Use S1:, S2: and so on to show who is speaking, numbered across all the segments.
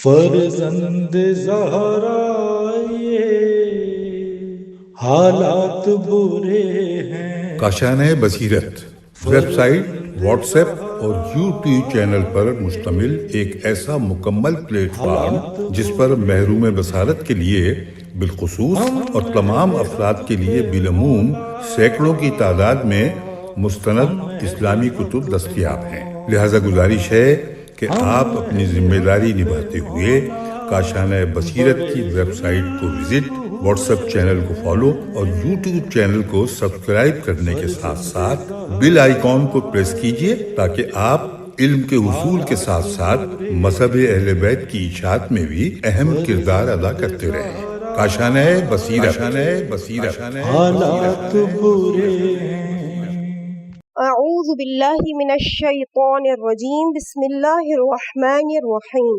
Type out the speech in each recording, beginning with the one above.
S1: فرزند زہرا یہ حالات برے ہیں۔
S2: کاشانۂ بصیرت ویب سائٹ، واٹس ایپ اور یوٹیوب چینل پر مشتمل ایک ایسا مکمل پلیٹ فارم جس پر محروم بصارت کے لیے بالخصوص اور تمام افراد کے لیے بالعموم سینکڑوں کی تعداد میں مستند اسلامی کتب دستیاب ہیں۔ لہذا گزارش ہے کہ آپ اپنی ذمہ داری نبھاتے ہوئے کاشانۂ بصیرت کی ویب سائٹ کو وزٹ، واٹس ایپ چینل کو فالو اور یوٹیوب چینل کو سبسکرائب کرنے کے ساتھ ساتھ بیل آئیکن کو پریس کیجیے تاکہ آپ علم کے حصول کے ساتھ ساتھ مذہب اہل بیت کی اشاعت میں بھی اہم کردار ادا کرتے رہیں۔ کاشانۂ بصیرت
S1: حالات برے ہیں۔
S3: اعوذ باللہ من الشیطان الرجیم، بسم اللہ الرحمن الرحیم۔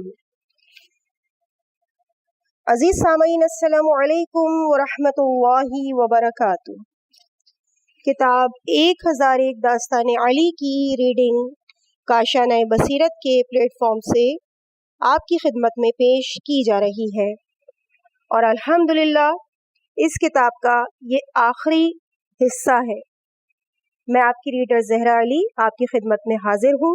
S3: عزیز سامعین، السلام علیکم ورحمۃ اللہ وبرکاتہ۔ کتاب 1001 داستان علی کی ریڈنگ کاشانۂ بصیرت کے پلیٹ فارم سے آپ کی خدمت میں پیش کی جا رہی ہے، اور الحمدللہ اس کتاب کا یہ آخری حصہ ہے۔ میں آپ کی ریڈر زہرا علی آپ کی خدمت میں حاضر ہوں۔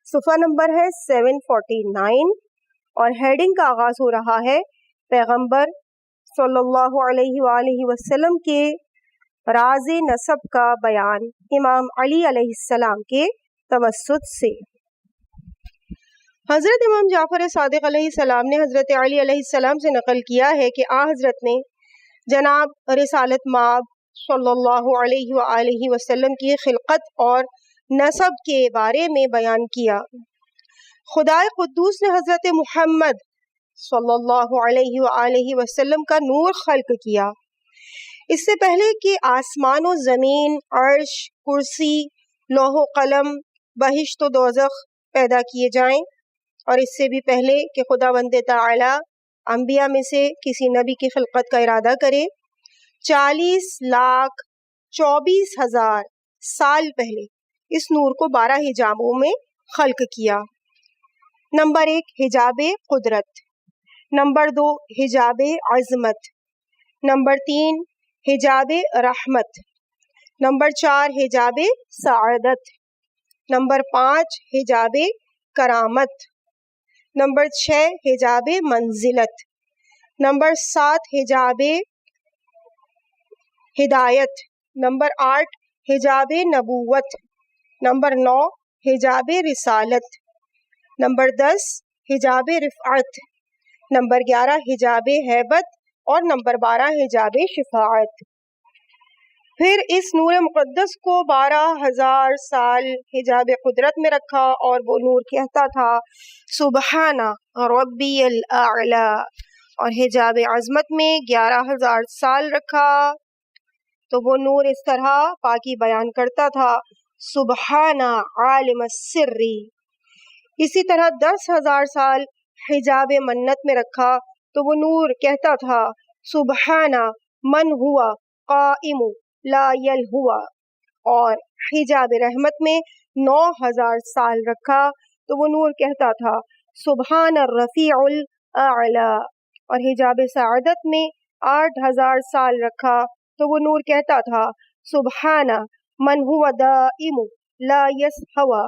S3: صفحہ نمبر ہے 749 اور ہیڈنگ کا آغاز ہو رہا ہے پیغمبر صلی اللہ علیہ وآلہ وسلم کے راز نسب کا بیان امام علی علیہ السلام کے توسط سے۔ حضرت امام جعفر صادق علیہ السلام نے حضرت علی علیہ السلام سے نقل کیا ہے کہ حضرت نے جناب رسالت مآب صلی اللہ علیہ وآلہ وسلم کی خلقت اور نسب کے بارے میں بیان کیا۔ خدائے قدوس نے حضرت محمد صلی اللہ علیہ وآلہ وسلم کا نور خلق کیا، اس سے پہلے کہ آسمان و زمین، عرش، کرسی، لوح و قلم، بہشت و دوزخ پیدا کیے جائیں، اور اس سے بھی پہلے کہ خداوند تعالی انبیاء میں سے کسی نبی کی خلقت کا ارادہ کرے، 40,24,000 سال پہلے اس نور کو 12 حجابوں میں خلق کیا۔ نمبر 1 حجاب قدرت، نمبر 2 حجاب عظمت، نمبر 3 حجاب رحمت، نمبر 4 حجاب سعادت، نمبر 5 حجاب کرامت، نمبر 6 حجاب منزلت، نمبر 7 حجاب ہدایت، نمبر 8 حجاب نبوت، نمبر 9 حجاب رسالت، نمبر 10 حجاب رفعت، نمبر 11 حجاب ہیبت، اور نمبر 12 حجاب شفاعت۔ پھر اس نور مقدس کو 12,000 سال حجاب قدرت میں رکھا، اور وہ نور کہتا تھا سبحان ربی الاعلی، اور حجاب عظمت میں 11,000 سال رکھا تو وہ نور اس طرح پاکی بیان کرتا تھا سبحان عالم السر۔ اسی طرح 10,000 سال حجاب منت میں رکھا تو وہ نور کہتا تھا سبحان من ہوا قائم لا یلہوا، اور حجاب رحمت میں 9,000 سال رکھا تو وہ نور کہتا تھا سبحان الرفیع الاعلی، اور حجاب سعادت میں 8,000 سال رکھا تو وہ نور کہتا تھا سبحان من ہوا دائم لا یسہوا،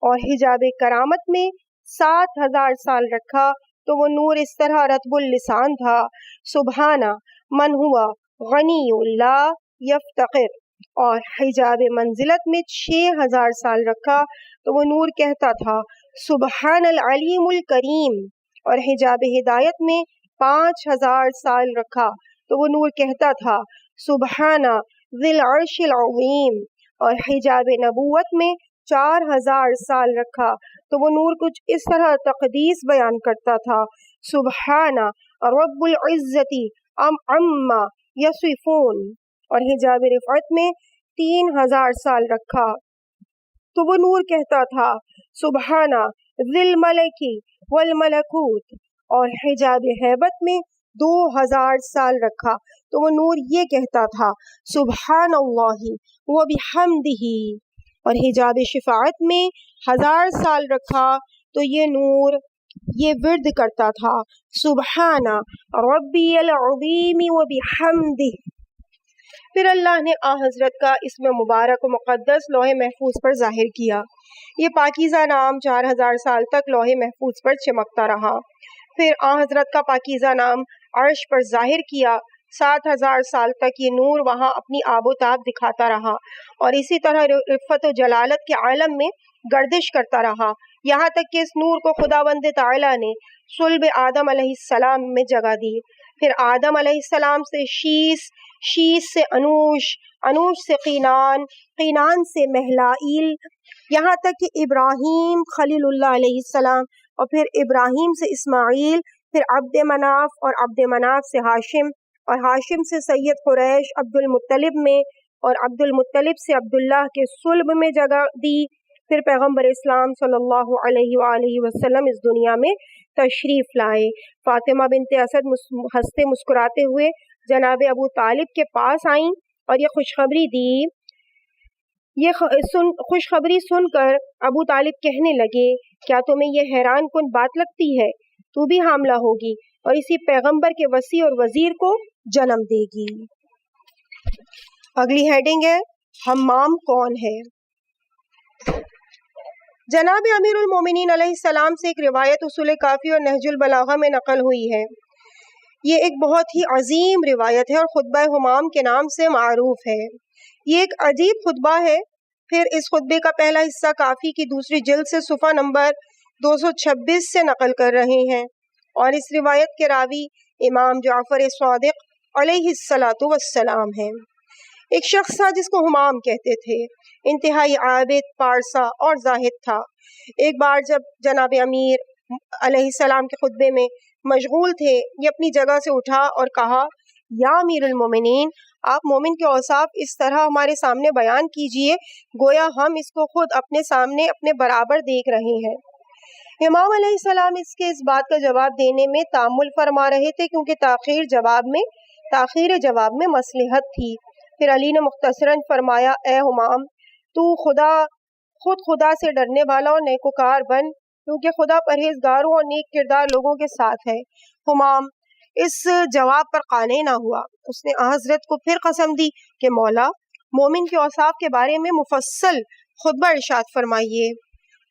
S3: اور حجاب کرامت میں 7,000 سال رکھا تو وہ نور اس طرح رطب اللسان تھا سبحان من ہوا غنی لا یفتقر، اور حجاب منزلت میں 6,000 سال رکھا تو وہ نور کہتا تھا سبحان العلیم الکریم، اور حجاب ہدایت میں 5,000 سال رکھا تو وہ نور کہتا تھا سبحان ذی العرش العظیم، اور حجاب نبوت میں 4,000 سال رکھا تو وہ نور کچھ اس طرح تقدیس بیان کرتا تھا سبحان رب العزت عما یصفون، اور حجاب رفعت میں 3,000 سال رکھا تو وہ نور کہتا تھا سبحان ذی الملک والملکوت، اور حجاب ہیبت میں 2,000 سال رکھا تو وہ نور یہ کہتا تھا سبحان اللہ وبحمدہ، اور حجاب شفاعت میں 1,000 سال رکھا تو یہ نور یہ ورد کرتا تھا سبحان ربی العظیم و بحمدہ۔ پھر اللہ نے آن حضرت کا اسم مبارک و مقدس لوح محفوظ پر ظاہر کیا۔ یہ پاکیزہ نام 4000 سال تک لوح محفوظ پر چمکتا رہا۔ پھر آن حضرت کا پاکیزہ نام عرش پر ظاہر کیا۔ 7000 سال تک یہ نور وہاں اپنی آب و تاب دکھاتا رہا اور اسی طرح رفت و جلالت کے عالم میں گردش کرتا رہا، یہاں تک کہ اس نور کو خداوند تعالیٰ نے صلب آدم علیہ السلام میں جگہ دی۔ پھر آدم علیہ السلام سے شیس، شیس سے انوش، انوش سے قینان، قینان سے مہلائیل، یہاں تک کہ ابراہیم خلیل اللہ علیہ السلام، اور پھر ابراہیم سے اسماعیل، پھر عبد مناف، اور عبد مناف سے ہاشم، اور ہاشم سے سید قریش عبد المطلب میں، اور عبد المطلب سے عبداللہ کے صلب میں جگہ دی۔ پھر پیغمبر اسلام صلی اللہ علیہ وآلہ وسلم اس دنیا میں تشریف لائے۔ فاطمہ بنت اسد ہنستے مسکراتے ہوئے جناب ابو طالب کے پاس آئیں اور یہ خوشخبری دی۔ یہ خوشخبری سن کر ابو طالب کہنے لگے، کیا تمہیں یہ حیران کن بات لگتی ہے؟ تو بھی حاملہ ہوگی اور اسی پیغمبر کے وصی اور وزیر کو جنم دے گی۔ اگلی ہیڈنگ ہے حمام کون ہے؟ جناب امیر المومنین علیہ السلام سے ایک روایت اصول کافی اور نہج البلاغہ میں نقل ہوئی ہے۔ یہ ایک بہت ہی عظیم روایت ہے اور خطبہ حمام کے نام سے معروف ہے۔ یہ ایک عجیب خطبہ ہے۔ پھر اس خطبے کا پہلا حصہ کافی کی دوسری جلد سے صفحہ نمبر 226 سے نقل کر رہے ہیں، اور اس روایت کے راوی امام جعفر صادق علیہ السلام ہیں۔ ایک شخص تھا جس کو حمام کہتے تھے، انتہائی عابد، پارسا اور زاہد تھا۔ ایک بار جب جناب امیر علیہ السلام کے خطبے میں مشغول تھے، یہ اپنی جگہ سے اٹھا اور کہا، یا امیر المومنین، آپ مومن کے اوصاف اس طرح ہمارے سامنے بیان کیجئے گویا ہم اس کو خود اپنے سامنے اپنے برابر دیکھ رہے ہیں۔ امام علیہ السلام اس بات کا جواب دینے میں تامل فرما رہے تھے، کیونکہ تاخیر جواب میں مصلحت تھی۔ پھر علی نے مختصراً فرمایا، اے حمام، تو خود خدا سے ڈرنے والا اور نیکوکار بن، کیونکہ خدا پرہیزگاروں اور نیک کردار لوگوں کے ساتھ ہے۔ حمام اس جواب پر قانع نہ ہوا۔ اس نے حضرت کو پھر قسم دی کہ مولا، مومن کے اوصاف کے بارے میں مفصل خطبہ ارشاد فرمائیے۔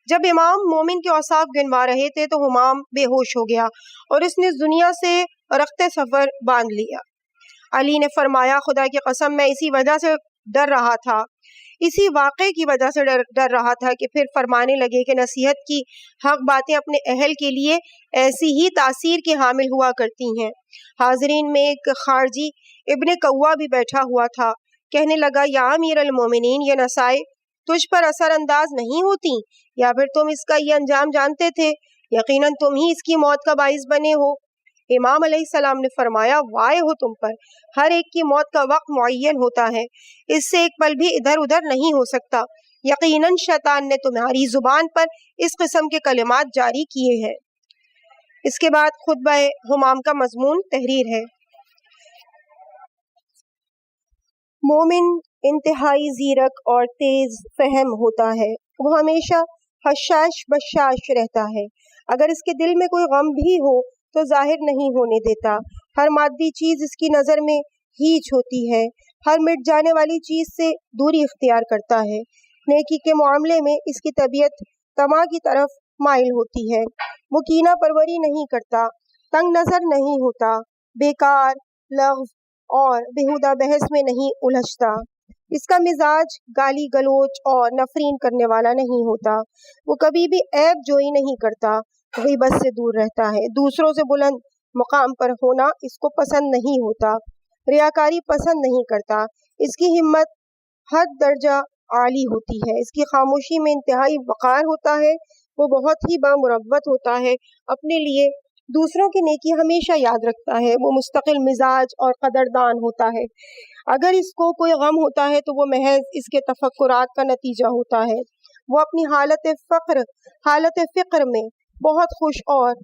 S3: جب امام مومن کے اوصاف گنوا رہے تھے تو حمام بے ہوش ہو گیا اور اس نے اس دنیا سے رخت سفر باندھ لیا۔ علی نے فرمایا، خدا کی قسم، میں اسی وجہ سے ڈر رہا تھا، اسی واقعے کی وجہ سے ڈر رہا تھا کہ پھر فرمانے لگے کہ نصیحت کی حق باتیں اپنے اہل کے لیے ایسی ہی تاثیر کی حامل ہوا کرتی ہیں۔ حاضرین میں ایک خارجی ابن کوا بھی بیٹھا ہوا تھا۔ کہنے لگا، یا امیر المومنین، یہ نصائح تجھ پر اثر انداز نہیں ہوتی، یا پھر تم اس کا یہ انجام جانتے تھے؟ یقیناً تم ہی اس کی موت کا باعث بنے ہو۔ امام علیہ السلام نے فرمایا، وائے ہو تم پر، ہر ایک کی موت کا وقت معین ہوتا ہے، اس سے ایک پل بھی ادھر ادھر نہیں ہو سکتا۔ یقیناً شیطان نے تمہاری زبان پر اس قسم کے کلمات جاری کیے ہیں۔ اس کے بعد خطبہ حمام کا مضمون تحریر ہے۔ مومن انتہائی زیرک اور تیز فہم ہوتا ہے، وہ ہمیشہ حشاش بشاش رہتا ہے۔ اگر اس کے دل میں کوئی غم بھی ہو تو ظاہر نہیں ہونے دیتا۔ ہر مادی چیز اس کی نظر میں ہیچ ہوتی ہے، ہر مٹ جانے والی چیز سے دوری اختیار کرتا ہے۔ نیکی کے معاملے میں اس کی طبیعت طمع کی طرف مائل ہوتی ہے۔ وہ کینہ پروری نہیں کرتا، تنگ نظر نہیں ہوتا، بیکار، لغو اور بیہودہ بحث میں نہیں الجھتا۔ اس کا مزاج گالی گلوچ اور نفرین کرنے والا نہیں ہوتا۔ وہ کبھی بھی عیب جوئی نہیں کرتا، غیبت سے دور رہتا ہے۔ دوسروں سے بلند مقام پر ہونا اس کو پسند نہیں ہوتا، ریاکاری پسند نہیں کرتا۔ اس کی ہمت حد درجہ عالی ہوتی ہے، اس کی خاموشی میں انتہائی وقار ہوتا ہے۔ وہ بہت ہی بامروت ہوتا ہے، اپنے لیے دوسروں کی نیکی ہمیشہ یاد رکھتا ہے۔ وہ مستقل مزاج اور قدردان ہوتا ہے۔ اگر اس کو کوئی غم ہوتا ہے تو وہ محض اس کے تفکرات کا نتیجہ ہوتا ہے۔ وہ اپنی حالت فقر میں بہت خوش اور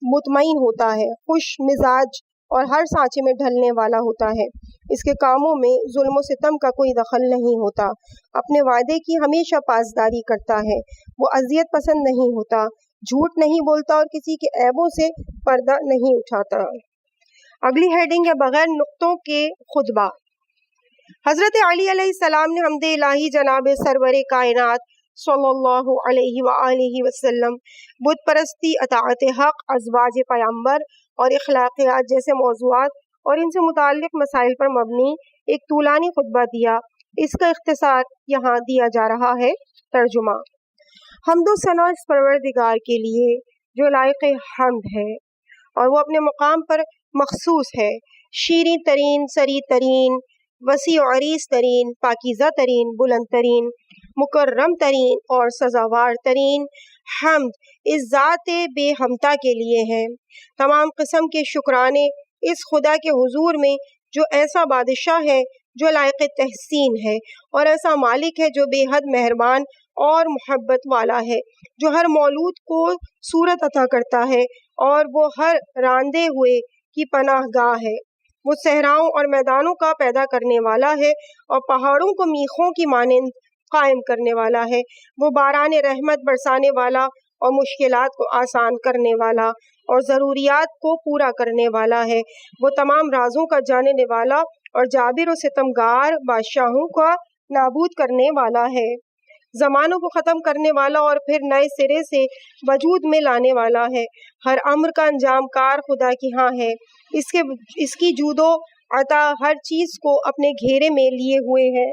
S3: مطمئن ہوتا ہے، خوش مزاج اور ہر سانچے میں ڈھلنے والا ہوتا ہے۔ اس کے کاموں میں ظلم و ستم کا کوئی دخل نہیں ہوتا، اپنے وعدے کی ہمیشہ پاسداری کرتا ہے۔ وہ اذیت پسند نہیں ہوتا، جھوٹ نہیں بولتا اور کسی کے عیبوں سے پردہ نہیں اٹھاتا۔ اگلی ہیڈنگ ہے بغیر نقطوں کے خطبہ۔ حضرت علی علیہ السلام نے حمد الہی جناب سرور کائنات صلی اللہ علیہ وآلہ وسلم، بت پرستی، اطاعت حق، ازواج پیغمبر اور اخلاقیات جیسے موضوعات اور ان سے متعلق مسائل پر مبنی ایک طولانی خطبہ دیا۔ اس کا اختصار یہاں دیا جا رہا ہے۔ ترجمہ: حمد و ثنا اس پروردگار کے لیے جو لائق حمد ہے اور وہ اپنے مقام پر مخصوص ہے، شیریں ترین، سری ترین، وسیع و عریض ترین، پاکیزہ ترین، بلند ترین، مکرم ترین اور سزاوار ترین حمد اس ذات بے ہمتا کے لیے ہے۔ تمام قسم کے شکرانے اس خدا کے حضور میں جو ایسا بادشاہ ہے جو لائق تحسین ہے، اور ایسا مالک ہے جو بے حد مہربان اور محبت والا ہے، جو ہر مولود کو صورت عطا کرتا ہے اور وہ ہر راندے ہوئے کی پناہ گاہ ہے۔ وہ صحراؤں اور میدانوں کا پیدا کرنے والا ہے اور پہاڑوں کو میخوں کی مانند قائم کرنے والا ہے۔ وہ باران رحمت برسانے والا اور مشکلات کو آسان کرنے والا اور ضروریات کو پورا کرنے والا ہے۔ وہ تمام رازوں کا جاننے والا اور جابر و ستمگار بادشاہوں کا نابود کرنے والا ہے۔ زمانوں کو ختم کرنے والا اور پھر نئے سرے سے وجود میں لانے والا ہے۔ ہر امر کا انجام کار خدا کی ہاں ہے۔ اس کی جود و عطا ہر چیز کو اپنے گھیرے میں لیے ہوئے ہے۔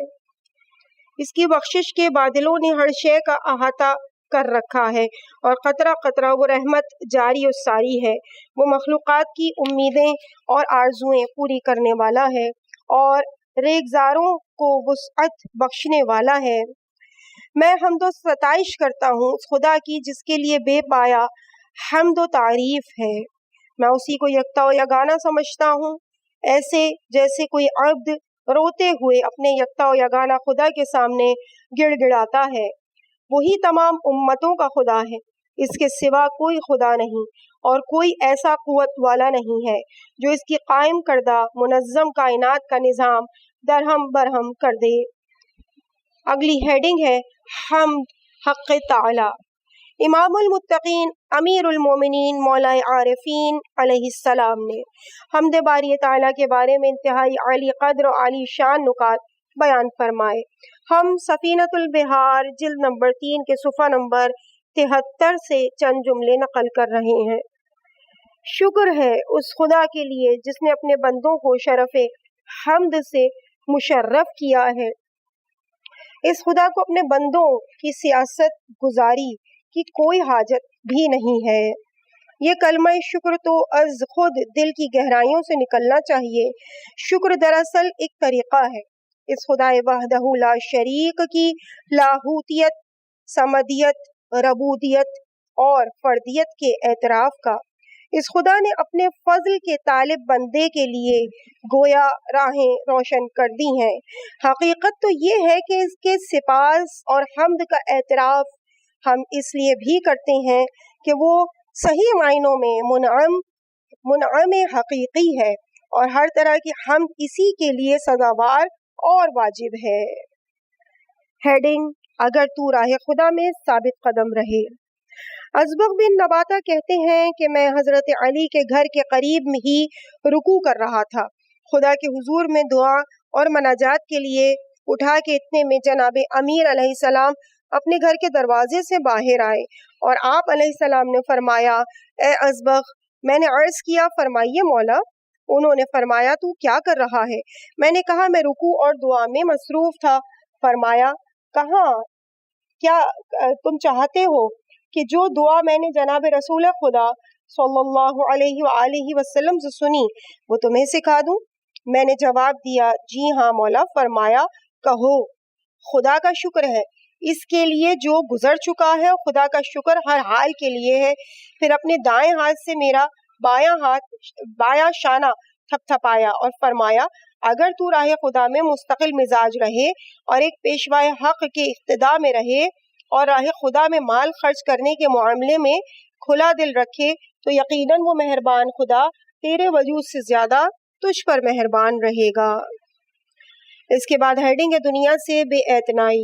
S3: اس کی بخشش کے بادلوں نے ہر شے کا احاطہ کر رکھا ہے اور قطرہ قطرہ وہ رحمت جاری و ساری ہے۔ وہ مخلوقات کی امیدیں اور آرزوئیں پوری کرنے والا ہے اور ریگزاروں کو وسعت بخشنے والا ہے۔ میں حمد و ستائش کرتا ہوں اس خدا کی جس کے لیے بے پایا حمد و تعریف ہے۔ میں اسی کو یکتا و یگانہ سمجھتا ہوں، ایسے جیسے کوئی عبد روتے ہوئے اپنے یکتا و یگانہ خدا کے سامنے گڑ گڑاتا ہے۔ وہی تمام امتوں کا خدا ہے، اس کے سوا کوئی خدا نہیں اور کوئی ایسا قوت والا نہیں ہے جو اس کی قائم کردہ منظم کائنات کا نظام درہم برہم کر دے۔ اگلی ہیڈنگ ہے حمد حق تعالی۔ امام المتقین امیر المومنین مولا عارفین علیہ السلام نے حمد باری تعالیٰ کے بارے میں انتہائی عالی قدر و عالی شان نکات بیان فرمائے۔ ہم سفینۃ البحار جلد نمبر 3 کے صفحہ نمبر 73 سے چند جملے نقل کر رہے ہیں۔ شکر ہے اس خدا کے لیے جس نے اپنے بندوں کو شرف حمد سے مشرف کیا ہے۔ اس خدا کو اپنے بندوں کی سیاست گزاری کی کوئی حاجت بھی نہیں ہے۔ یہ کلمہ شکر تو از خود دل کی گہرائیوں سے نکلنا چاہیے۔ شکر دراصل ایک طریقہ ہے اس خدا وحدہ لا شریک کی لاہوتیت، سمدیت، ربوبیت اور فردیت کے اعتراف کا۔ اس خدا نے اپنے فضل کے طالب بندے کے لیے گویا راہیں روشن کر دی ہیں۔ حقیقت تو یہ ہے کہ اس کے سپاس اور حمد کا اعتراف ہم اس لیے بھی کرتے ہیں کہ وہ صحیح معنوں میں منعم حقیقی ہے اور ہر طرح کی حمد اسی کے لیے سزاوار اور واجب ہے۔ ہیڈنگ اگر تو راہ خدا میں ثابت قدم رہے۔ ازبغ بن نباتہ کہتے ہیں کہ میں حضرت علی کے گھر کے قریب ہی رکوع کر رہا تھا، خدا کے حضور میں دعا اور مناجات کے لیے اٹھا کے اتنے میں جناب امیر علیہ السلام اپنے گھر کے دروازے سے باہر آئے اور آپ علیہ السلام نے فرمایا، اے ازبغ، میں نے عرض کیا، فرمائیے مولا۔ انہوں نے فرمایا، تو کیا کر رہا ہے؟ میں نے کہا، میں رکوع اور دعا میں مصروف تھا۔ فرمایا، کہاں کیا تم چاہتے ہو کہ جو دعا میں نے جناب رسول خدا صلی اللہ علیہ وآلہ وسلم سے سنی وہ تمہیں سکھا دوں؟ میں نے جواب دیا، جی ہاں مولا۔ فرمایا، کہو۔ خدا کا شکر ہے اس کے لیے جو گزر چکا ہے، خدا کا شکر ہر حال کے لیے ہے۔ پھر اپنے دائیں ہاتھ سے میرا بایاں شانہ تھپ تھپایا اور فرمایا، اگر تو راہ خدا میں مستقل مزاج رہے اور ایک پیشوائے حق کے اقتداء میں رہے اور راہ خدا میں مال خرچ کرنے کے معاملے میں کھلا دل رکھے تو یقیناً وہ مہربان خدا تیرے وجود سے زیادہ تجھ پر مہربان رہے گا۔ اس کے بعد ہیڈنگ ہے دنیا سے بے اعتنائی۔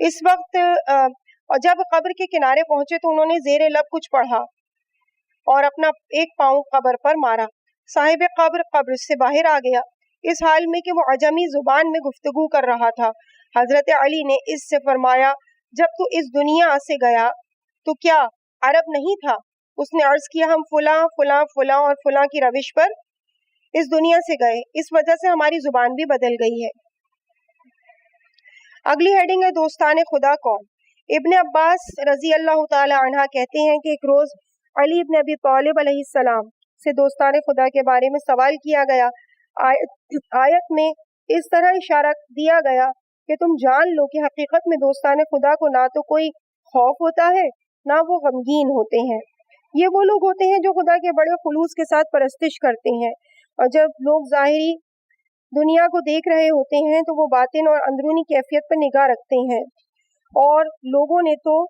S3: اس وقت اور جب قبر کے کنارے پہنچے تو انہوں نے زیر لب کچھ پڑھا اور اپنا ایک پاؤں قبر پر مارا. صاحب قبر سے باہر آ گیا اس حال میں کہ وہ عجمی زبان میں گفتگو کر رہا تھا. حضرت علی نے اس سے فرمایا جب تو اس دنیا سے گیا تو کیا عرب نہیں تھا؟ اس نے عرض کیا ہم فلاں فلاں فلاں اور فلاں کی روش پر اس دنیا سے گئے، اس وجہ سے ہماری زبان بھی بدل گئی ہے. اگلی ہیڈنگ ہے دوستان خدا کون؟ ابن عباس رضی اللہ تعالی عنہ کہتے ہیں کہ ایک روز علی ابن ابی طالب علیہ السلام سے دوستان خدا کے بارے میں سوال کیا گیا. آیت میں اس طرح اشارہ دیا گیا کہ تم جان لو کہ حقیقت میں دوستان خدا کو نہ تو کوئی خوف ہوتا ہے نہ وہ غمگین ہوتے ہیں. یہ وہ لوگ ہوتے ہیں جو خدا کے بڑے خلوص کے ساتھ پرستش کرتے ہیں، اور جب لوگ ظاہری دنیا کو دیکھ رہے ہوتے ہیں تو وہ باطن اور اندرونی کیفیت پر نگاہ رکھتے ہیں. اور لوگوں نے تو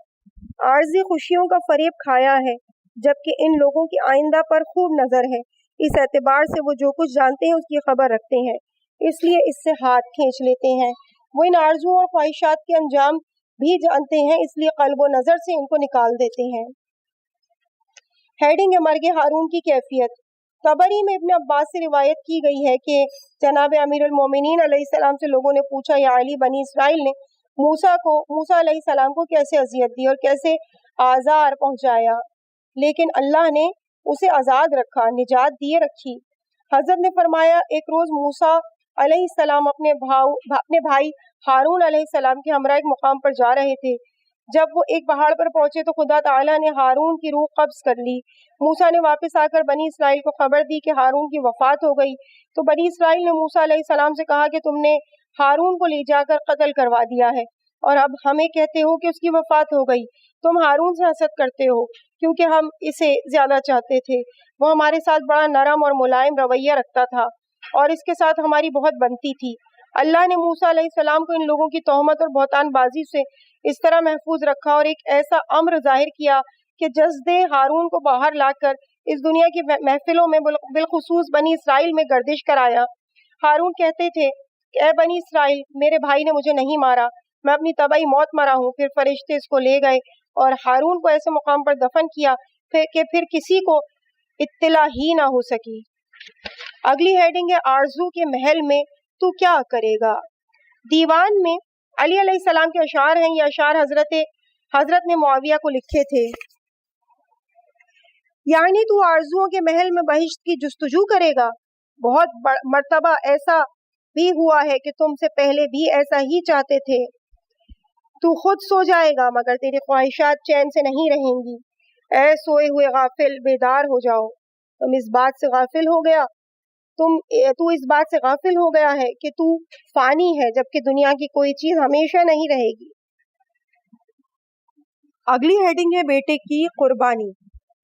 S3: عارضی خوشیوں کا فریب کھایا ہے جبکہ ان لوگوں کی آئندہ پر خوب نظر ہے. اس اعتبار سے وہ جو کچھ جانتے ہیں اس کی خبر رکھتے ہیں، اس لیے اس سے ہاتھ کھینچ لیتے ہیں. وہ ان آرزوؤں اور خواہشات کے انجام بھی جانتے ہیں، اس لیے قلب و نظر سے ان کو نکال دیتے ہیں. ہیڈنگ ہے مرگ ہارون کی کیفیت. طبری میں ابن عباس سے روایت کی گئی ہے کہ جناب امیر المومنین علیہ السلام سے لوگوں نے پوچھا یا علی بنی اسرائیل نے موسیٰ علیہ السلام کو کیسے اذیت دی اور کیسے آزار پہنچایا، لیکن اللہ نے اسے آزاد رکھا، نجات دیے رکھی. حضرت نے فرمایا ایک روز موسیٰ علیہ السلام اپنے بھائی ہارون علیہ السلام کے ہمراہ ایک مقام پر جا رہے تھے. جب وہ ایک پہاڑ پر پہنچے تو خدا تعالیٰ نے ہارون کی روح قبض کر لی. موسیٰ نے واپس آ کر بنی اسرائیل کو خبر دی کہ ہارون کی وفات ہو گئی. تو بنی اسرائیل نے موسیٰ علیہ السلام سے کہا کہ تم نے ہارون کو لے جا کر قتل کروا دیا ہے اور اب ہمیں کہتے ہو کہ اس کی وفات ہو گئی. تم ہارون سے حسد کرتے ہو کیونکہ ہم اسے زیادہ چاہتے تھے. وہ ہمارے ساتھ بڑا نرم اور ملائم رویہ رکھتا تھا اور اس کے ساتھ ہماری بہت بنتی تھی. اللہ نے موسیٰ علیہ السلام کو ان لوگوں کی تہمت اور بہتان بازی سے اس طرح محفوظ رکھا اور ایک ایسا امر ظاہر کیا کہ جسد ہارون کو باہر لا کر اس دنیا کی محفلوں میں بالخصوص بنی اسرائیل میں گردش کرایا. ہارون کہتے تھے کہ اے بنی اسرائیل، میرے بھائی نے مجھے نہیں مارا، میں اپنی طبعی موت مرا ہوں. پھر فرشتے اس کو لے گئے اور ہارون کو ایسے مقام پر دفن کیا کہ پھر کسی کو اطلاع ہی نہ ہو سکی. اگلی ہیڈنگ ہے آرزو کے محل میں تو کیا کرے گا. دیوان میں علی علیہ السلام کے اشعار ہیں. یہ اشعار حضرت نے معاویہ کو لکھے تھے. یعنی تو آرزوؤں کے محل میں بہشت کی جستجو کرے گا. بہت مرتبہ ایسا بھی ہوا ہے کہ تم سے پہلے بھی ایسا ہی چاہتے تھے. تو خود سو جائے گا مگر تیری خواہشات چین سے نہیں رہیں گی. اے سوئے ہوئے غافل، بیدار ہو جاؤ. تو اس بات سے غافل ہو گیا ہے کہ تو فانی ہے جبکہ دنیا کی کوئی چیز ہمیشہ نہیں رہے گی. اگلی ہیڈنگ ہے بیٹے کی قربانی.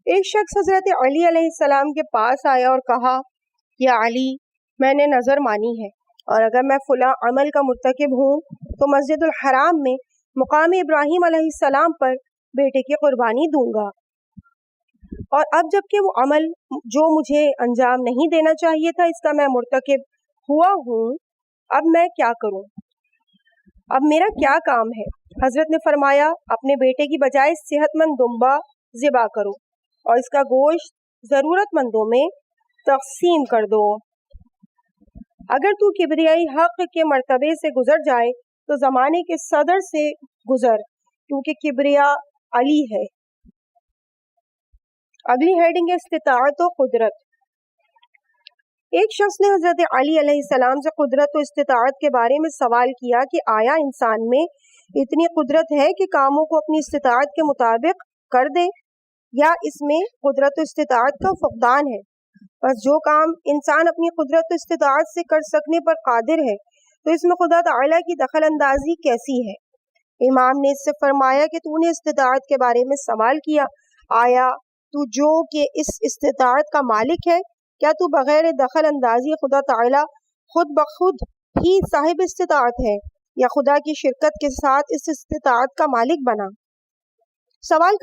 S3: ایک شخص حضرت علی علیہ السلام کے پاس آیا اور کہا یا علی، میں نے نظر مانی ہے اور اگر میں فلاں عمل کا مرتکب ہوں تو مسجد الحرام میں مقام ابراہیم علیہ السلام پر بیٹے کی قربانی دوں گا. اور اب جب کہ وہ عمل جو مجھے انجام نہیں دینا چاہیے تھا اس کا میں مرتکب ہوا ہوں، اب میں کیا کروں؟ اب میرا کیا کام ہے؟ حضرت نے فرمایا اپنے بیٹے کی بجائے صحت مند دمبا ذبح کرو اور اس کا گوشت ضرورت مندوں میں تقسیم کر دو. اگر تو کبریائی حق کے مرتبے سے گزر جائے تو زمانے کے صدر سے گزر کیونکہ کبریا علی ہے. اگلی ہیڈنگ ہے استطاعت و قدرت. ایک شخص نے حضرت علی علیہ السلام سے قدرت و استطاعت کے بارے میں سوال کیا کہ آیا انسان میں اتنی قدرت ہے کہ کاموں کو اپنی استطاعت کے مطابق کر دے یا اس میں قدرت و استطاعت کا فقدان ہے؟ بس جو کام انسان اپنی قدرت و استطاعت سے کر سکنے پر قادر ہے تو اس میں خدا تعالیٰ کی دخل اندازی کیسی ہے؟ امام نے اس سے فرمایا کہ تو نے استطاعت کے بارے میں سوال کیا، آیا تو جو کہ اس استطاعت کا مالک ہے، کیا تو بغیر دخل اندازی خدا تعالیٰ خود بخود ہی صاحب استطاعت ہے یا خدا کی شرکت کے ساتھ اس استطاعت کا مالک بنا؟ سوال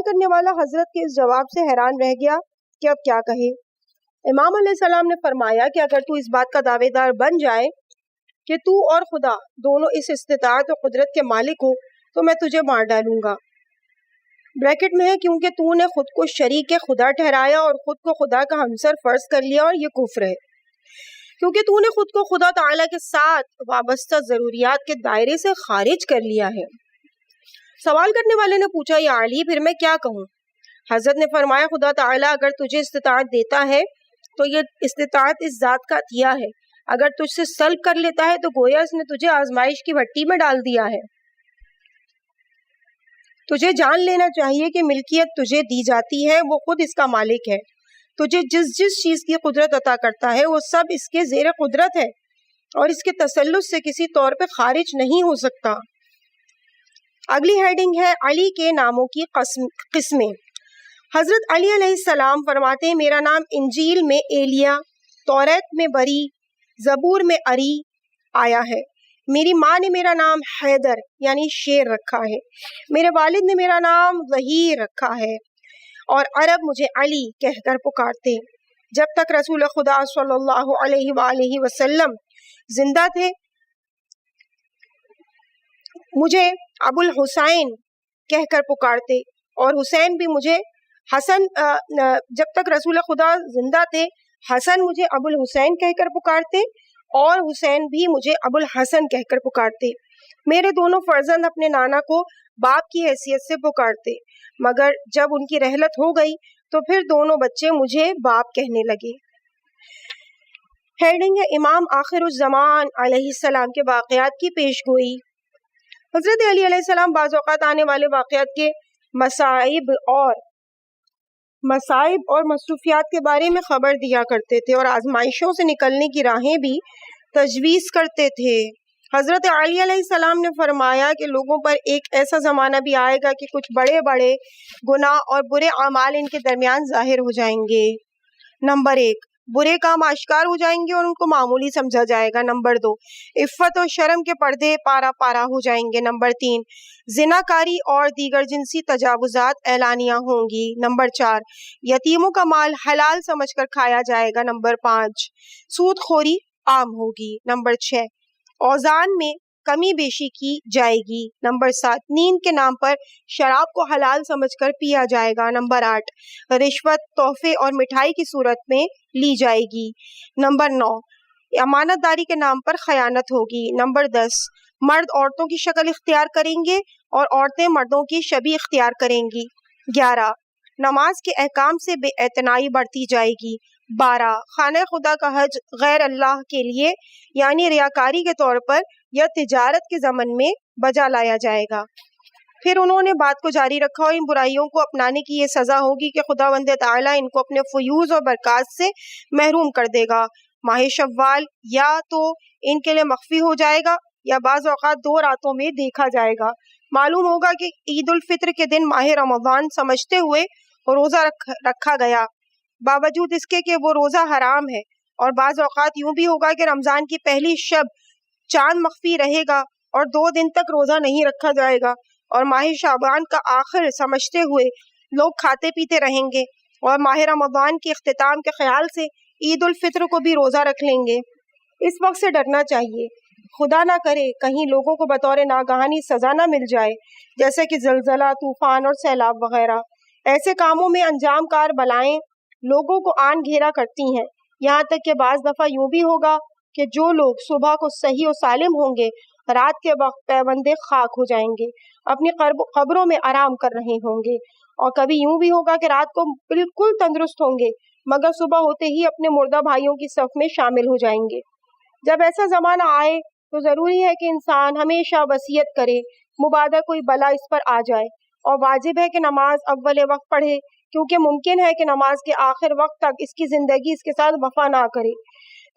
S3: کرنے والا حضرت کے اس جواب سے حیران رہ گیا کہ اب کیا کہے. امام علیہ السلام نے فرمایا کہ اگر تو اس بات کا دعوے دار بن جائے کہ تو اور خدا دونوں اس استطاعت و قدرت کے مالک ہو تو میں تجھے مار ڈالوں گا. بریکٹ میں ہے کیونکہ تو نے خود کو شریک خدا ٹھہرایا اور خود کو خدا کا ہمسر فرض کر لیا اور یہ کفر ہے. کیونکہ تو نے خود کو خدا تعالیٰ کے ساتھ وابستہ ضروریات کے دائرے سے خارج کر لیا ہے. سوال کرنے والے نے پوچھا یا علی پھر میں کیا کہوں؟ حضرت نے فرمایا خدا تعالیٰ اگر تجھے استطاعت دیتا ہے تو یہ استطاعت اس ذات کا عطیہ ہے. اگر تجھ سے سلب کر لیتا ہے تو گویا اس نے تجھے آزمائش کی بھٹی میں ڈال دیا ہے. تجھے جان لینا چاہیے کہ ملکیت تجھے دی جاتی ہے وہ خود اس کا مالک ہے. تجھے جس چیز کی قدرت عطا کرتا ہے وہ سب اس کے زیر قدرت ہے اور اس کے تسلط سے کسی طور پہ خارج نہیں ہو سکتا. اگلی ہیڈنگ ہے علی کے ناموں کی قسمیں. حضرت علی علیہ السلام فرماتے ہیں میرا نام انجیل میں ایلیا، توریت میں بری، زبور میں اری آیا ہے. میری ماں نے میرا نام حیدر یعنی شیر رکھا ہے. میرے والد نے میرا نام ظہیر رکھا ہے اور عرب مجھے علی کہہ کر پکارتے. جب تک رسول خدا صلی اللہ علیہ وآلہ وسلم زندہ تھے مجھے ابو الحسین کہہ کر پکارتے اور حسین بھی مجھے حسن. جب تک رسول خدا زندہ تھے حسن مجھے ابو الحسین کہہ کر پکارتے اور حسین بھی مجھے ابو الحسن کہہ کر پکارتے. میرے دونوں فرزند اپنے نانا کو باپ کی حیثیت سے پکارتے مگر جب ان کی رحلت ہو گئی تو پھر دونوں بچے مجھے باپ کہنے لگے. ہیڈنگ ہے امام آخر الزمان علیہ السلام کے واقعات کی پیش گوئی. حضرت علی علیہ السلام بعض اوقات آنے والے واقعات کے مصائب اور مصروفیات کے بارے میں خبر دیا کرتے تھے اور آزمائشوں سے نکلنے کی راہیں بھی تجویز کرتے تھے. حضرت علی علیہ السلام نے فرمایا کہ لوگوں پر ایک ایسا زمانہ بھی آئے گا کہ کچھ بڑے بڑے گناہ اور برے اعمال ان کے درمیان ظاہر ہو جائیں گے. نمبر 1 برے کام آشکار ہو جائیں گے اور ان کو معمولی سمجھا جائے گا. نمبر 2 عفت و شرم کے پردے پارا پارا ہو جائیں گے. نمبر 3 زناکاری اور دیگر جنسی تجاوزات اعلانیہ ہوں گی. نمبر 4 یتیموں کا مال حلال سمجھ کر کھایا جائے گا. نمبر 5 سود خوری عام ہوگی. نمبر 6 اوزان میں کمی بیشی کی جائے گی. نمبر 7 نیند کے نام پر شراب کو حلال سمجھ کر پیا جائے گا. نمبر 8 رشوت تحفے اور مٹھائی کی صورت میں لی جائے گی. نمبر 9 امانت داری کے نام پر خیانت ہوگی. نمبر 10 مرد عورتوں کی شکل اختیار کریں گے اور عورتیں مردوں کی شبیہ اختیار کریں گی. 11 نماز کے احکام سے بے اعتنائی بڑھتی جائے گی. 12 خانہ خدا کا حج غیر اللہ کے لیے یعنی ریاکاری کے طور پر یا تجارت کے ضمن میں بجا لایا جائے گا. پھر انہوں نے بات کو جاری رکھا اور ان برائیوں کو اپنانے کی یہ سزا ہوگی کہ خداوند تعالیٰ ان کو اپنے فیوز اور برکات سے محروم کر دے گا. ماہ شوال یا تو ان کے لیے مخفی ہو جائے گا یا بعض اوقات 2 راتوں میں دیکھا جائے گا. معلوم ہوگا کہ عید الفطر کے دن ماہ رمضان سمجھتے ہوئے روزہ رکھا گیا باوجود اس کے کہ وہ روزہ حرام ہے. اور بعض اوقات یوں بھی ہوگا کہ رمضان کی پہلی شب چاند مخفی رہے گا اور 2 دن تک روزہ نہیں رکھا جائے گا اور ماہ شعبان کا آخر سمجھتے ہوئے لوگ کھاتے پیتے رہیں گے اور ماہ رمضان کے اختتام کے خیال سے عید الفطر کو بھی روزہ رکھ لیں گے. اس وقت سے ڈرنا چاہیے. خدا نہ کرے کہیں لوگوں کو بطور ناگہانی سزا نہ مل جائے جیسے کہ زلزلہ، طوفان اور سیلاب وغیرہ. ایسے کاموں میں انجام کار بلائیں لوگوں کو آن گھیرا کرتی ہیں. یہاں تک کہ بعض دفعہ یوں بھی ہوگا کہ جو لوگ صبح کو صحیح و سالم ہوں گے رات کے وقت پیوندے خاک ہو جائیں گے، اپنی قبروں میں آرام کر رہے ہوں گے. اور کبھی یوں بھی ہوگا کہ رات کو بالکل تندرست ہوں گے مگر صبح ہوتے ہی اپنے مردہ بھائیوں کی صف میں شامل ہو جائیں گے. جب ایسا زمانہ آئے تو ضروری ہے کہ انسان ہمیشہ وصیت کرے مبادا کوئی بلا اس پر آ جائے. اور واجب ہے کہ نماز اول وقت پڑھے کیونکہ ممکن ہے کہ نماز کے آخر وقت تک اس کی زندگی اس کے ساتھ وفا نہ کرے.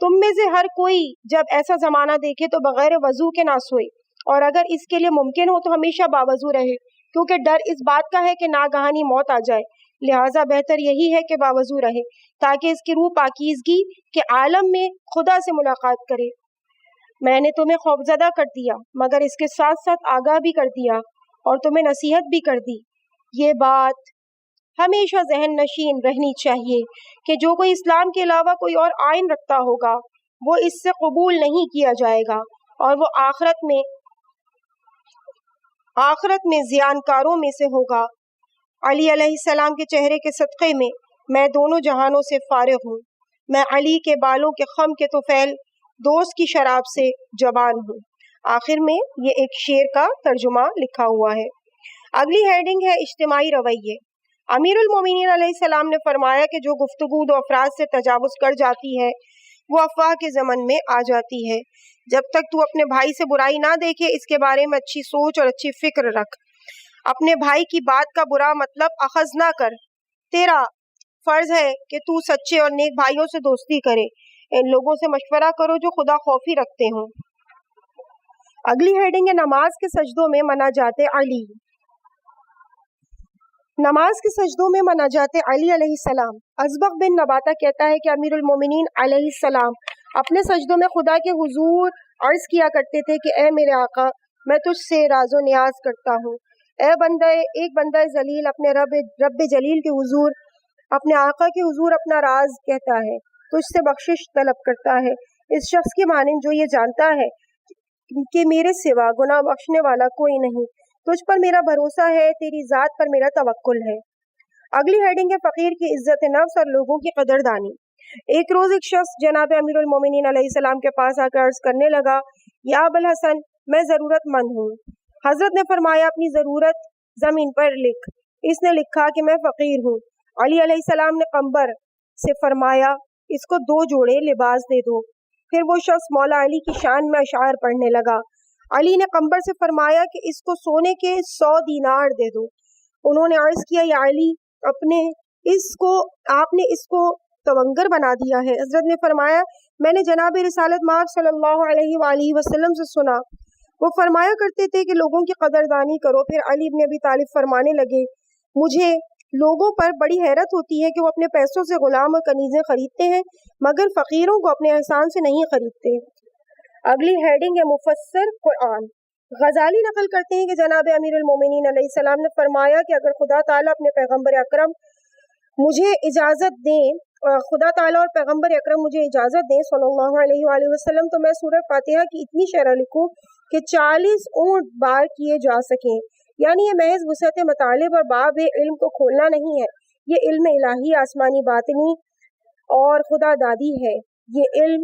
S3: تم میں سے ہر کوئی جب ایسا زمانہ دیکھے تو بغیر وضو کے نہ سوئے اور اگر اس کے لیے ممکن ہو تو ہمیشہ باوضو رہے کیونکہ ڈر اس بات کا ہے کہ ناگہانی موت آ جائے. لہٰذا بہتر یہی ہے کہ باوضو رہے تاکہ اس کی روح پاکیزگی کے عالم میں خدا سے ملاقات کرے. میں نے تمہیں خوفزدہ کر دیا مگر اس کے ساتھ ساتھ آگاہ بھی کر دیا اور تمہیں نصیحت بھی کر دی. یہ بات ہمیشہ ذہن نشین رہنی چاہیے کہ جو کوئی اسلام کے علاوہ کوئی اور آئین رکھتا ہوگا وہ اس سے قبول نہیں کیا جائے گا اور وہ آخرت میں زیانکاروں میں سے ہوگا۔ علی علیہ السلام کے چہرے کے صدقے میں دونوں جہانوں سے فارغ ہوں، میں علی کے بالوں کے خم کے طفیل دوست کی شراب سے جوان ہوں۔ آخر میں یہ ایک شعر کا ترجمہ لکھا ہوا ہے۔ اگلی ہیڈنگ ہے اجتماعی رویے۔ امیر المومنین علیہ السلام نے فرمایا کہ جو گفتگو دو افراد سے تجاوز کر جاتی ہے وہ افواہ کے ضمن میں آ جاتی ہے۔ جب تک تو اپنے بھائی سے برائی نہ دیکھے اس کے بارے میں اچھی سوچ اور اچھی فکر رکھ، اپنے بھائی کی بات کا برا مطلب اخذ نہ کر۔ تیرا فرض ہے کہ تو سچے اور نیک بھائیوں سے دوستی کرے، ان لوگوں سے مشورہ کرو جو خدا خوفی رکھتے ہوں۔ اگلی ہیڈنگ ہے نماز کے سجدوں میں مناجات علی۔ نماز کے سجدوں میں مناجات علی علیہ السلام۔ ازبغ بن نباتہ کہتا ہے کہ امیر المومنین علیہ السلام اپنے سجدوں میں خدا کے حضور عرض کیا کرتے تھے کہ اے میرے آقا، میں تجھ سے راز و نیاز کرتا ہوں۔ ایک بندہ ذلیل اپنے رب جلیل کے حضور، اپنے آقا کے حضور اپنا راز کہتا ہے، تجھ سے بخشش طلب کرتا ہے، اس شخص کے مانند جو یہ جانتا ہے کہ میرے سوا گناہ بخشنے والا کوئی نہیں، تجھ پر میرا بھروسہ ہے، تیری ذات پر میرا توکل ہے۔ اگلی ہیڈنگ ہے فقیر کی عزت نفس اور لوگوں کی قدردانی۔ ایک روز ایک شخص جناب امیر المومنین علیہ السلام کے پاس آ کر عرض کرنے لگا، یا ابوالحسن، میں ضرورت مند ہوں۔ حضرت نے فرمایا اپنی ضرورت زمین پر لکھ۔ اس نے لکھا کہ میں فقیر ہوں۔ علی علیہ السلام نے قمبر سے فرمایا اس کو 2 جوڑے لباس دے دو۔ پھر وہ شخص مولا علی کی شان میں اشعار پڑھنے لگا۔ علی نے قمبر سے فرمایا کہ اس کو سونے کے 100 دینار دے دو۔ انہوں نے عرض کیا، یا علی، آپ نے اس کو تونگر بنا دیا ہے۔ حضرت نے فرمایا، میں نے جناب رسالت مآب صلی اللہ علیہ وآلہ وسلم سے سنا، وہ فرمایا کرتے تھے کہ لوگوں کی قدردانی کرو۔ پھر علی بن ابی طالب فرمانے لگے، مجھے لوگوں پر بڑی حیرت ہوتی ہے کہ وہ اپنے پیسوں سے غلام اور کنیزیں خریدتے ہیں مگر فقیروں کو اپنے احسان سے نہیں خریدتے۔ اگلی ہیڈنگ ہے مفسر قرآن۔ غزالی نقل کرتے ہیں کہ جناب امیر المومنین علیہ السلام نے فرمایا کہ اگر خدا تعالیٰ اپنے پیغمبر اکرم مجھے اجازت دیں صلی اللہ علیہ وآلہ وسلم تو میں سورہ فاتحہ کی اتنی شرح لکھوں کہ 40 اونٹ بار کیے جا سکیں۔ یعنی یہ محض وسعت مطالب اور باب علم کو کھولنا نہیں ہے، یہ علم الہی آسمانی باطنی اور خدا دادی ہے۔ یہ علم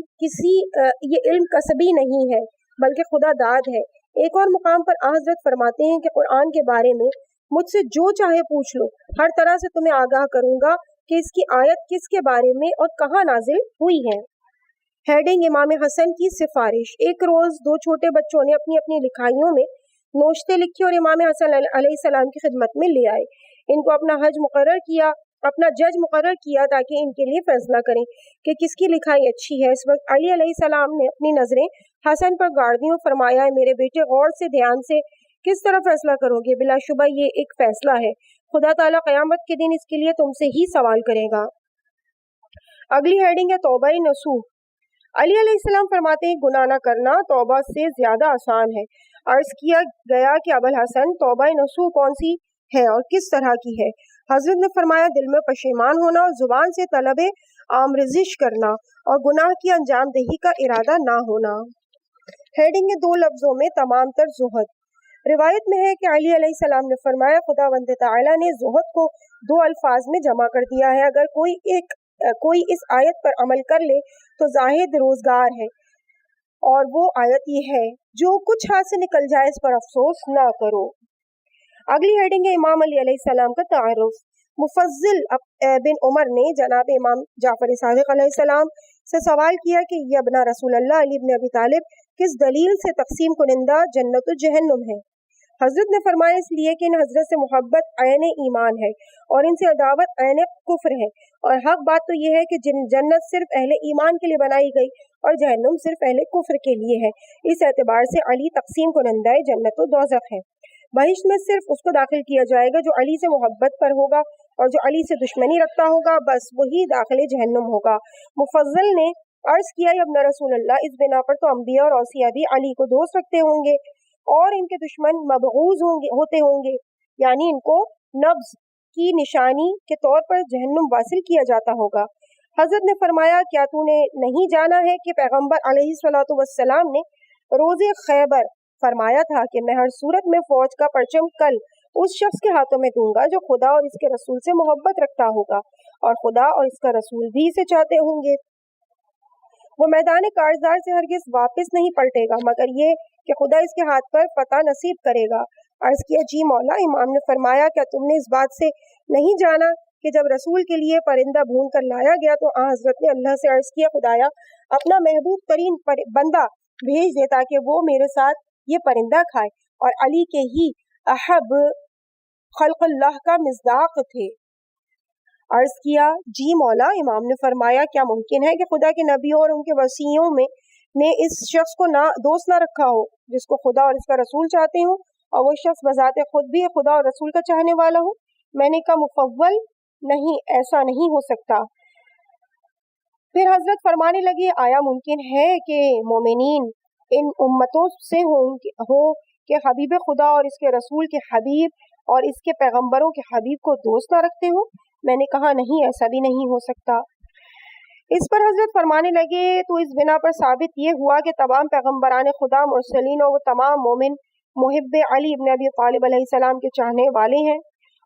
S3: کسبی نہیں ہے بلکہ خدا داد ہے۔ ایک اور مقام پر حضرت فرماتے ہیں کہ قرآن کے بارے میں مجھ سے جو چاہے پوچھ لو، ہر طرح سے تمہیں آگاہ کروں گا کہ اس کی آیت کس کے بارے میں اور کہاں نازل ہوئی ہے۔ ہیڈنگ امام حسن کی سفارش۔ ایک روز 2 چھوٹے بچوں نے اپنی اپنی لکھائیوں میں نوشتے لکھی اور امام حسن علیہ السلام کی خدمت میں لے آئے۔ ان کو اپنا جج مقرر کیا تاکہ ان کے لیے فیصلہ کریں کہ کس کی لکھائی اچھی ہے۔ اس وقت علی علیہ السلام نے اپنی نظریں حسن پر گاڑ دیں اور فرمایا، میرے بیٹے، غور سے دھیان سے کس طرح فیصلہ کرو گے؟ بلا شبہ یہ ایک فیصلہ ہے، خدا تعالیٰ قیامت کے دن اس کے لیے تم سے ہی سوال کرے گا۔ اگلی ہیڈنگ ہے توبہ نصوح۔ علی علیہ السلام فرماتے ہیں گناہ نہ کرنا توبہ سے زیادہ آسان ہے۔ عرض کیا گیا کہ ابوالحسن، توبہ نصوح کون سی ہے اور کس طرح کی ہے؟ حضرت نے فرمایا دل میں پشیمان ہونا اور زبان سے طلب آمرزش کرنا اور گناہ کی انجام دہی کا ارادہ نہ ہونا۔ ہیڈنگ ہے 2 لفظوں میں تمام تر زہد۔ روایت میں ہے کہ علی علیہ السلام نے فرمایا خداوند تعالیٰ نے زہد کو 2 الفاظ میں جمع کر دیا ہے، اگر کوئی اس آیت پر عمل کر لے تو زاہد روزگار ہے، اور وہ آیت یہ ہے، جو کچھ ہاتھ سے نکل جائے اس پر افسوس نہ کرو۔ اگلی ہیڈنگ ہے امام علی علیہ السلام کا تعارف۔ مفضل بن عمر نے جناب امام جعفر صادق علیہ السلام سے سوال کیا کہ یہ ابن رسول اللہ علی بن ابی طالب کس دلیل سے تقسیم کنندہ جنت و جہنم ہے؟ حضرت نے فرمایا اس لیے کہ ان حضرت سے محبت عین ایمان ہے اور ان سے عداوت عین کفر ہے، اور حق بات تو یہ ہے کہ جنت صرف اہل ایمان کے لیے بنائی گئی اور جہنم صرف اہل کفر کے لیے ہے۔ اس اعتبار سے علی تقسیم کنندہ جنت و دوزخ ہے۔ بہشت میں صرف اس کو داخل کیا جائے گا جو علی سے محبت پر ہوگا، اور جو علی سے دشمنی رکھتا ہوگا بس وہی داخل جہنم ہوگا۔ مفضل نے عرض کیا یا ابن رسول اللہ، اس بنا پر تو انبیاء اور اوصیاء بھی علی کو دوست رکھتے ہوں گے اور ان کے دشمن مبغوض ہوتے ہوں گے، یعنی ان کو نبض کی نشانی کے طور پر جہنم واصل کیا جاتا ہوگا۔ حضرت نے فرمایا کیا تو نے نہیں جانا ہے کہ پیغمبر علیہ وسلام نے روز خیبر فرمایا تھا کہ میں ہر صورت میں فوج کا پرچم کل اس شخص کے ہاتھوں میں دوں گا جو خدا اور اس کے رسول سے محبت رکھتا ہوگا اور خدا اور اس کا رسول بھی اسے چاہتے ہوں گے۔ وہ میدان کارزار سے ہرگز واپس نہیں پلٹے گا مگر یہ کہ خدا اس کے ہاتھ پر فتح نصیب کرے گا۔ عرض کیا جی مولا۔ امام نے فرمایا کیا تم نے اس بات سے نہیں جانا کہ جب رسول کے لیے پرندہ بھون کر لایا گیا تو حضرت نے اللہ سے عرض کیا خدایا اپنا محبوب ترین بندہ بھیج دے تاکہ وہ میرے ساتھ یہ پرندہ کھائے، اور علی کے ہی احب خلق اللہ کا مصداق تھے۔ عرض کیا جی مولا۔ امام نے فرمایا کیا ممکن ہے کہ خدا کے نبیوں اور ان کے وصیوں میں نے اس شخص کو دوست نہ رکھا ہو جس کو خدا اور اس کا رسول چاہتے ہوں، اور وہ شخص بذات خود بھی خدا اور رسول کا چاہنے والا ہو؟ میں نے کہا مفول نہیں، ایسا نہیں ہو سکتا۔ پھر حضرت فرمانے لگے آیا ممکن ہے کہ مومنین ان امتوں سے ہو کہ حبیب خدا اور اس کے رسول کے حبیب اور اس کے پیغمبروں کے حبیب کو دوست نہ رکھتے ہو؟ میں نے کہا نہیں، ایسا بھی نہیں ہو سکتا۔ اس پر حضرت فرمانے لگے تو اس بنا پر ثابت یہ ہوا کہ تمام پیغمبران خدا مرسلین اور وہ تمام مومن محب علی ابن ابی طالب علیہ السلام کے چاہنے والے ہیں،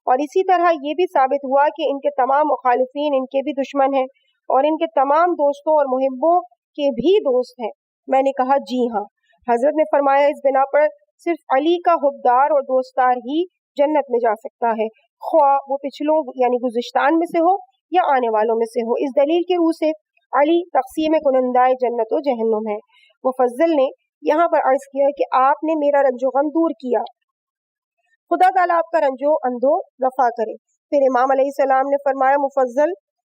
S3: اور اسی طرح یہ بھی ثابت ہوا کہ ان کے تمام مخالفین ان کے بھی دشمن ہیں اور ان کے تمام دوستوں اور محبوں کے بھی دوست ہیں۔ میں نے کہا جی ہاں۔ حضرت نے فرمایا اس بنا پر صرف علی کا حبدار اور دوستدار ہی جنت میں جا سکتا ہے، خواہ وہ پچھلوں یعنی گزشتان میں سے ہو یا آنے والوں میں سے ہو۔ اس دلیل کے روح سے علی تقسیم کنندائے جنت و جہنم ہے۔ مفضل نے یہاں پر عرض کیا کہ آپ نے میرا رنج و غم دور کیا، خدا تعالیٰ آپ کا رنج و اندو رفع کرے۔ پھر امام علیہ السلام نے فرمایا مفضل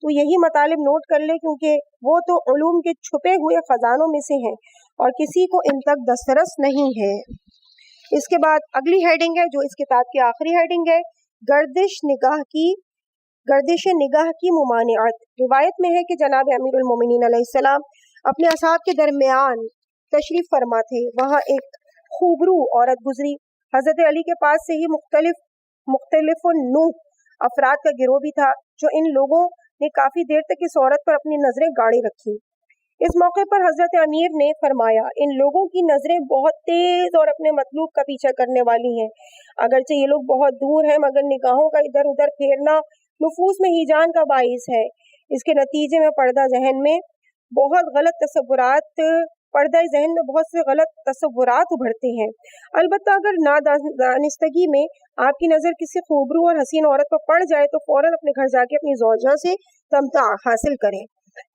S3: تو یہی مطالب نوٹ کر لے کیونکہ وہ تو علوم کے چھپے ہوئے خزانوں میں سے ہیں اور کسی کو ان تک دسترس نہیں ہے۔ اس کے بعد اگلی ہیڈنگ ہے جو اس کتاب کی آخری ہیڈنگ ہے، گردش نگاہ کی ممانعت۔ روایت میں ہے کہ جناب امیر المومنین علیہ السلام اپنے اصحاب کے درمیان تشریف فرما تھے۔ وہاں ایک خوبرو عورت گزری۔ حضرت علی کے پاس سے ہی مختلف نوع افراد کا گروہ بھی تھا، جو ان لوگوں نے کافی دیر تک اس عورت پر اپنی نظریں گاڑی رکھی۔ اس موقع پر حضرت امیر نے فرمایا ان لوگوں کی نظریں بہت تیز اور اپنے مطلوب کا پیچھا کرنے والی ہیں، اگرچہ یہ لوگ بہت دور ہیں مگر نگاہوں کا ادھر ادھر پھیرنا نفوس میں ہیجان کا باعث ہے۔ اس کے نتیجے میں پردہ ذہن میں بہت سے غلط تصورات ابھرتے ہیں۔ البتہ اگر نادانستگی میں آپ کی نظر کسی خوبرو اور حسین عورت پر پڑ جائے تو فوراً اپنے گھر جا کے اپنی زوجہ سے تمتع حاصل کریں۔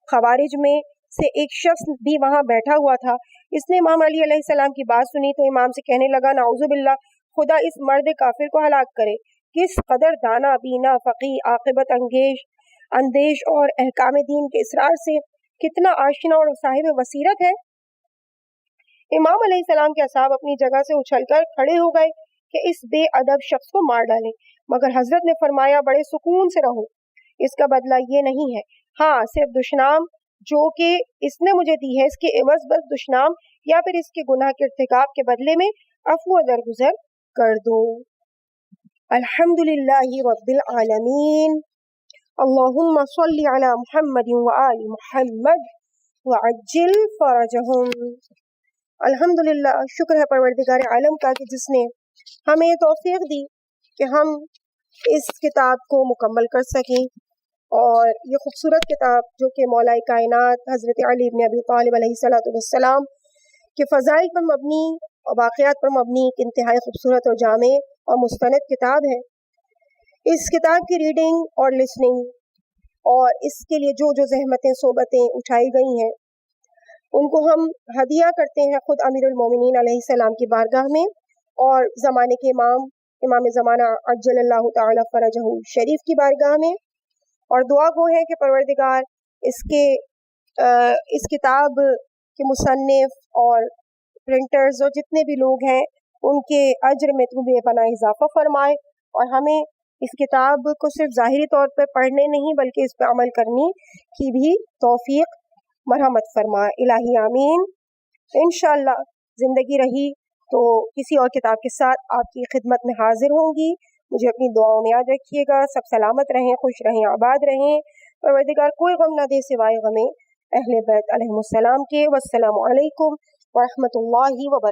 S3: خوارج میں سے ایک شخص بھی وہاں بیٹھا ہوا تھا، اس نے امام علی علیہ السلام کی بات سنی تو امام سے کہنے لگا نعوذ باللہ، خدا اس مرد کافر کو ہلاک کرے، کس قدر دانا بینا فقیہ، عاقبت اندیش اور احکام دین کے اسرار سے کتنا آشنا اور صاحب بصیرت ہے۔ امام علیہ السلام کے اصحاب اپنی جگہ سے اچھل کر کھڑے ہو گئے کہ اس بے ادب شخص کو مار ڈالیں، مگر حضرت نے فرمایا بڑے سکون سے رہو، اس کا بدلہ یہ نہیں ہے، ہاں صرف دشنام جو کہ اس نے مجھے دی ہے، اس کے عوض بس دشنام یا پھر اس کے گناہ کے ارتکاب کے بدلے میں عفو و درگزر کر دو۔ الحمدللہ رب العالمین، اللہم صلی علی محمد وآل محمد وعجل فرجہم۔ الحمدللہ، شکر ہے پروردگار عالم کا کہ جس نے ہمیں توفیق دی کہ ہم اس کتاب کو مکمل کر سکیں، اور یہ خوبصورت کتاب جو کہ مولا کائنات حضرت علی بن ابی طالب علیہ السلام کے فضائل پر مبنی اور واقعات پر مبنی ایک انتہائی خوبصورت اور جامع اور مستند کتاب ہے۔ اس کتاب کی ریڈنگ اور لسننگ اور اس کے لیے جو زحمتیں صحبتیں اٹھائی گئی ہیں ان کو ہم ہدیہ کرتے ہیں خود امیر المومنین علیہ السلام کی بارگاہ میں اور زمانے کے امام زمانہ عجل اللہ تعالی فرجہ شریف کی بارگاہ میں، اور دعا گو ہے کہ پروردگار اس کتاب کے مصنف اور پرنٹرز اور جتنے بھی لوگ ہیں ان کے اجر میں تو بے پناہ اضافہ فرمائے، اور ہمیں اس کتاب کو صرف ظاہری طور پر پڑھنے نہیں بلکہ اس پہ عمل کرنے کی بھی توفیق مرحمت فرمائے، الہی آمین۔ انشاءاللہ زندگی رہی تو کسی اور کتاب کے ساتھ آپ کی خدمت میں حاضر ہوں گی۔ مجھے اپنی دعاؤں میں یاد رکھیے گا۔ سب سلامت رہیں، خوش رہیں، آباد رہیں۔ پروردگار کوئی غم نہ دے سوائے غم اہل بیت علیہم السلام کے۔ والسلام علیکم ورحمۃ اللہ وبرکاتہ۔